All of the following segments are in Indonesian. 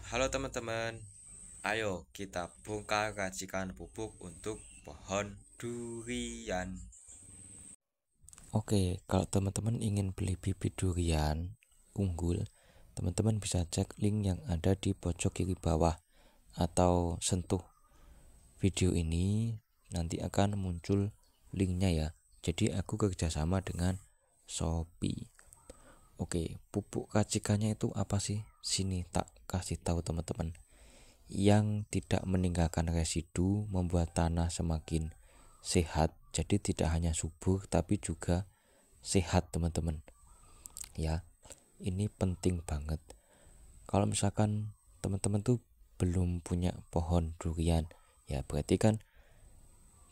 Halo teman-teman, ayo kita bongkar racikan pupuk untuk pohon durian. Oke, kalau teman-teman ingin beli bibit durian unggul, teman-teman bisa cek link yang ada di pojok kiri bawah atau sentuh video ini, nanti akan muncul linknya ya. Jadi aku kerjasama dengan Shopee. Oke, pupuk racikannya itu apa sih? Sini tak kasih tahu teman-teman. Yang tidak meninggalkan residu membuat tanah semakin sehat. Jadi tidak hanya subur tapi juga sehat teman-teman. Ya, ini penting banget. Kalau misalkan teman-teman tuh belum punya pohon durian, ya berarti kan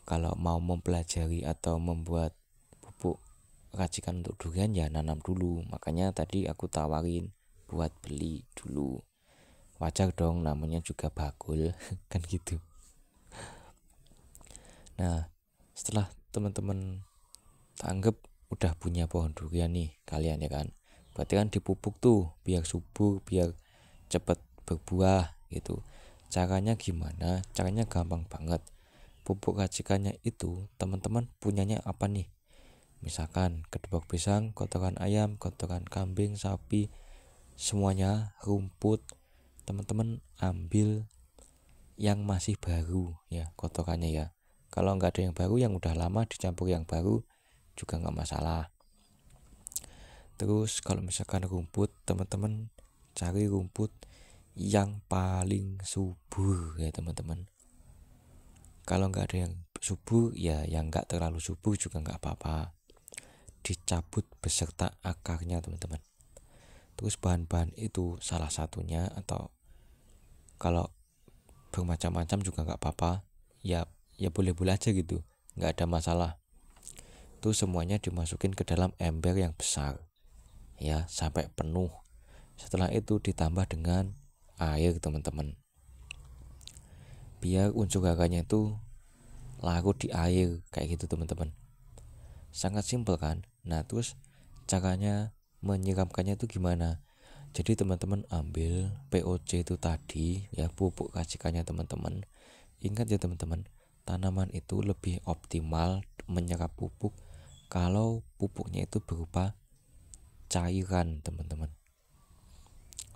kalau mau mempelajari atau membuat pupuk racikan untuk durian ya nanam dulu. Makanya tadi aku tawarin buat beli dulu. Wajar dong, namanya juga bakul kan gitu. Nah, setelah teman-teman anggap udah punya pohon durian nih kalian ya kan, berarti kan dipupuk tuh biar subur, biar cepet berbuah gitu. Caranya gimana? Caranya gampang banget. Pupuk racikannya itu teman-teman punyanya apa nih? Misalkan kedebok pisang, kotoran ayam, kotoran kambing, sapi, semuanya rumput, teman-teman ambil yang masih baru ya kotorannya ya. Kalau nggak ada yang baru, yang udah lama dicampur yang baru juga nggak masalah. Terus kalau misalkan rumput, teman-teman cari rumput yang paling subur ya teman-teman. Kalau nggak ada yang subur ya yang nggak terlalu subur juga nggak apa-apa, dicabut beserta akarnya teman-teman. Terus bahan-bahan itu salah satunya, atau kalau bermacam-macam juga nggak apa-apa, ya ya boleh-boleh aja gitu, nggak ada masalah. Itu semuanya dimasukin ke dalam ember yang besar ya sampai penuh. Setelah itu ditambah dengan air teman-teman, biar unsur haranya itu larut di air kayak gitu teman-teman. Sangat simpel kan. Nah terus caranya menyiramkannya itu gimana? Jadi teman-teman ambil POC itu tadi ya, pupuk racikannya teman-teman. Ingat ya teman-teman, tanaman itu lebih optimal menyerap pupuk kalau pupuknya itu berupa cairan teman-teman.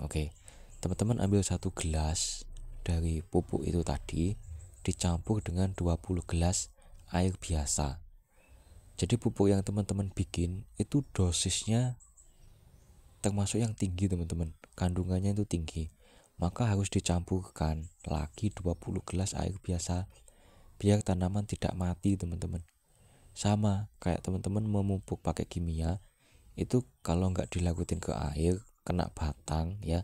Oke, teman-teman ambil 1 gelas dari pupuk itu tadi, dicampur dengan 20 gelas air biasa. Jadi pupuk yang teman-teman bikin itu dosisnya termasuk yang tinggi teman-teman, kandungannya itu tinggi. Maka harus dicampurkan lagi 20 gelas air biasa biar tanaman tidak mati teman-teman. Sama kayak teman-teman memupuk pakai kimia, itu kalau nggak dilakutin ke air kena batang ya,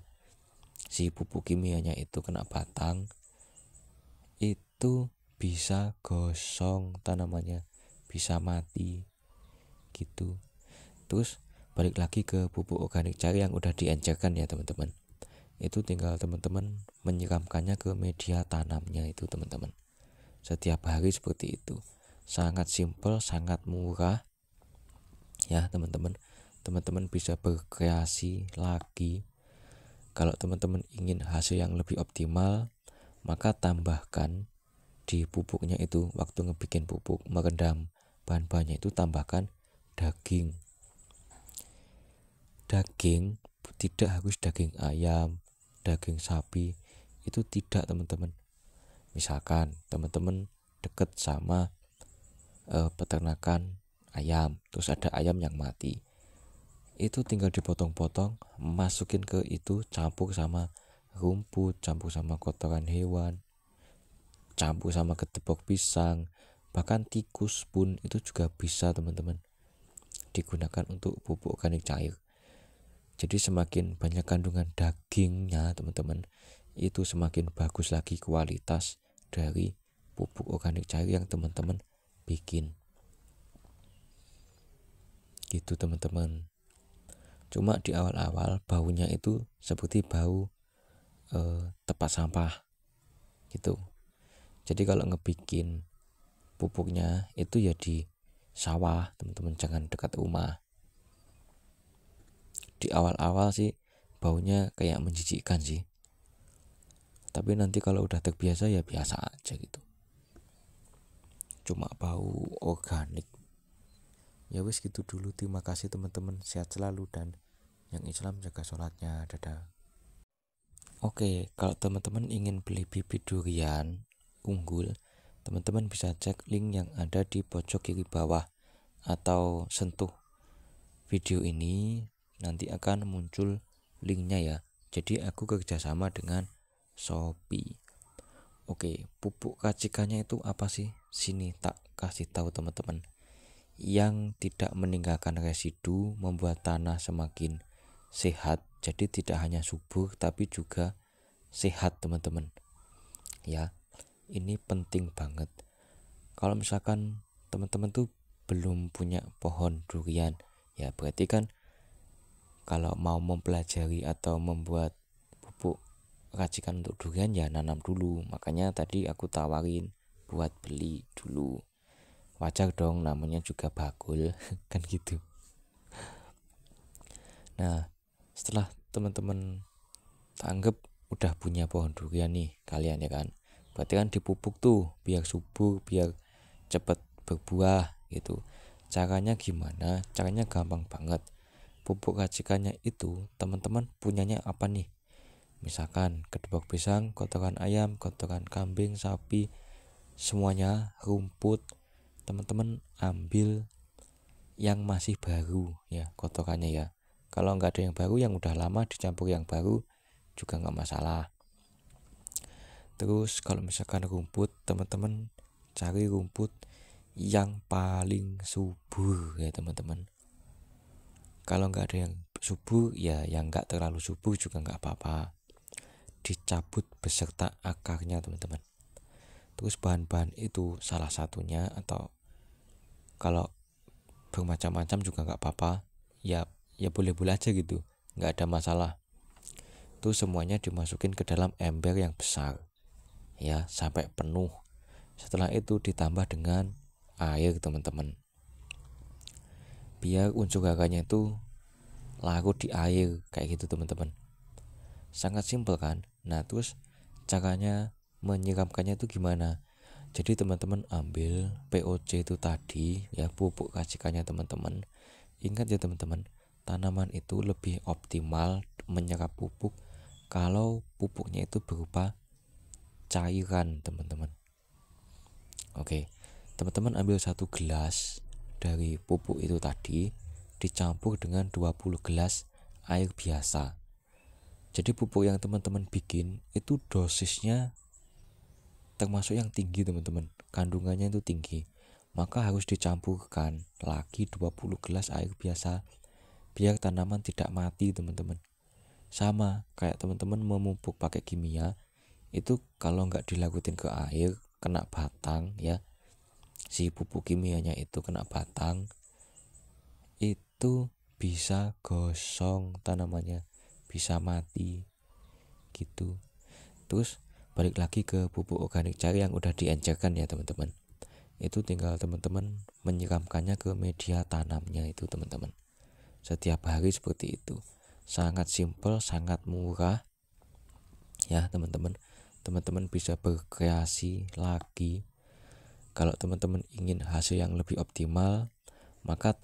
si pupuk kimianya itu kena batang, itu bisa gosong tanamannya, bisa mati gitu. Terus balik lagi ke pupuk organik cair yang udah diencerkan ya teman-teman. Itu tinggal teman-teman menyiramkannya ke media tanamnya itu teman-teman. Setiap hari seperti itu. Sangat simpel, sangat murah ya teman-teman. Teman-teman bisa berkreasi lagi. Kalau teman-teman ingin hasil yang lebih optimal, maka tambahkan di pupuknya itu, waktu ngebikin pupuk merendam bahan-bahannya itu tambahkan daging. Daging tidak harus daging ayam, daging sapi, itu tidak teman-teman. Misalkan teman-teman deket sama peternakan ayam, terus ada ayam yang mati, itu tinggal dipotong-potong, masukin ke itu, campur sama rumput, campur sama kotoran hewan, campur sama ketepok pisang, bahkan tikus pun itu juga bisa teman-teman digunakan untuk pupuk organik cair. Jadi semakin banyak kandungan dagingnya teman-teman, itu semakin bagus lagi kualitas dari pupuk organik cair yang teman-teman bikin gitu teman-teman. Cuma di awal-awal baunya itu seperti bau tempat sampah gitu. Jadi kalau ngebikin pupuknya itu ya di sawah teman-teman, jangan dekat rumah. Di awal-awal sih baunya kayak menjijikkan sih, Tapi nanti kalau udah terbiasa ya biasa aja gitu, cuma bau organik. Ya wis gitu dulu, terima kasih teman-teman, sehat selalu, dan yang Islam jaga sholatnya. Dadah. Oke, kalau teman-teman ingin beli bibit durian unggul, teman-teman bisa cek link yang ada di pojok kiri bawah atau sentuh video ini, nanti akan muncul linknya ya. Jadi aku kerjasama dengan Shopee. Oke, pupuk racikannya itu apa sih? Sini tak kasih tahu teman-teman. Yang tidak meninggalkan residu, membuat tanah semakin sehat. Jadi tidak hanya subur tapi juga sehat teman-teman. Ya, ini penting banget. Kalau misalkan teman-teman tuh belum punya pohon durian, ya berarti kan kalau mau mempelajari atau membuat pupuk racikan untuk durian ya nanam dulu. Makanya tadi aku tawarin buat beli dulu. Wajar dong, namanya juga bakul kan gitu. Nah, setelah teman-teman anggap udah punya pohon durian nih kalian ya kan, berarti kan dipupuk tuh biar subur, biar cepet berbuah gitu. Caranya gimana? Caranya gampang banget. Pupuk racikannya itu teman-teman punyanya apa nih? Misalkan kedebok pisang, kotoran ayam, kotoran kambing, sapi, semuanya, rumput, teman-teman ambil yang masih baru ya kotorannya ya. Kalau nggak ada yang baru, yang udah lama dicampur yang baru juga nggak masalah. Terus kalau misalkan rumput, teman-teman cari rumput yang paling subur ya teman-teman. Kalau nggak ada yang subur ya yang nggak terlalu subur juga nggak apa-apa, dicabut beserta akarnya teman-teman. Terus bahan-bahan itu salah satunya, atau kalau bermacam-macam juga nggak apa-apa, ya boleh-boleh aja gitu, nggak ada masalah. Itu semuanya dimasukin ke dalam ember yang besar ya sampai penuh. Setelah itu ditambah dengan air teman-teman, biar unsur haranya itu larut di air kayak gitu teman-teman. Sangat simpel kan. Nah terus caranya menyiramkannya itu gimana? Jadi teman-teman ambil POC itu tadi ya, pupuk racikannya teman-teman. Ingat ya teman-teman, tanaman itu lebih optimal menyerap pupuk kalau pupuknya itu berupa cairan teman-teman. Oke, teman-teman ambil 1 gelas dari pupuk itu tadi, dicampur dengan 20 gelas air biasa. Jadi pupuk yang teman-teman bikin itu dosisnya termasuk yang tinggi teman-teman, kandungannya itu tinggi. Maka harus dicampurkan lagi 20 gelas air biasa biar tanaman tidak mati teman-teman. Sama kayak teman-teman memupuk pakai kimia, itu kalau nggak dilakutin ke air, kena batang ya, si pupuk kimianya itu kena batang, itu bisa gosong tanamannya, bisa mati gitu. Terus balik lagi ke pupuk organik cair yang udah diencerkan ya teman-teman. Itu tinggal teman-teman menyiramkannya ke media tanamnya itu teman-teman. Setiap hari seperti itu. Sangat simpel, sangat murah ya teman-teman. Teman-teman bisa berkreasi lagi. Kalau teman-teman ingin hasil yang lebih optimal, maka